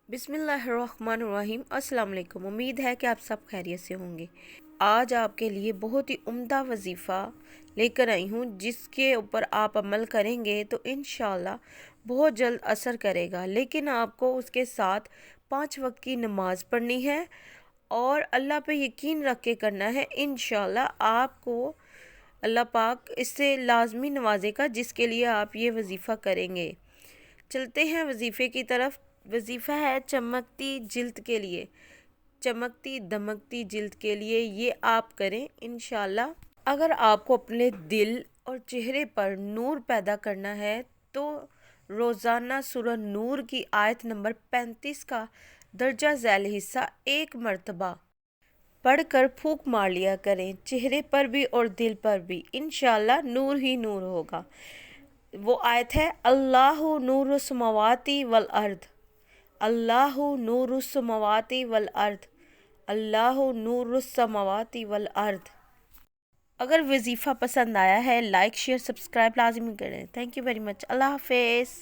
बिस्मिल्लाहिर्रहमानिर्रहीम। अस्सलाम वालेकुम। उम्मीद है कि आप सब खैरियत से होंगे। आज आपके लिए बहुत ही उम्दा वजीफ़ा लेकर आई हूँ, जिसके ऊपर आप अमल करेंगे तो इंशाअल्लाह बहुत जल्द असर करेगा। लेकिन आपको उसके साथ 5 वक्त की नमाज पढ़नी है और अल्लाह पे यकीन रख के करना है। इंशाअल्लाह आपको अल्लाह पाक इससे लाजमी नवाजेगा, जिसके लिए आप ये वजीफ़ा करेंगे। चलते हैं वजीफ़े की तरफ। वजीफ़ा है चमकती जिल्द के लिए, चमकती दमकती जिल्द के लिए ये आप करें इंशाल्लाह। अगर आपको अपने दिल और चेहरे पर नूर पैदा करना है तो रोज़ाना सूरह नूर की आयत नंबर 35 का दर्जा झैल हिस्सा एक मर्तबा पढ़कर फूंक मार लिया करें, चेहरे पर भी और दिल पर भी। इंशाल्लाह नूर ही नूर होगा। वो आयत है, अल्लाहु नूरुस समावाती वल अर्द, अल्लाहु नूरुस समावाती वल अर्द, अल्लाहु नूरुस समावाती वल अर्द। अगर वजीफ़ा पसंद आया है, लाइक शेयर सब्सक्राइब लाजमी करें। Thank you very much. अल्लाह हाफिज़।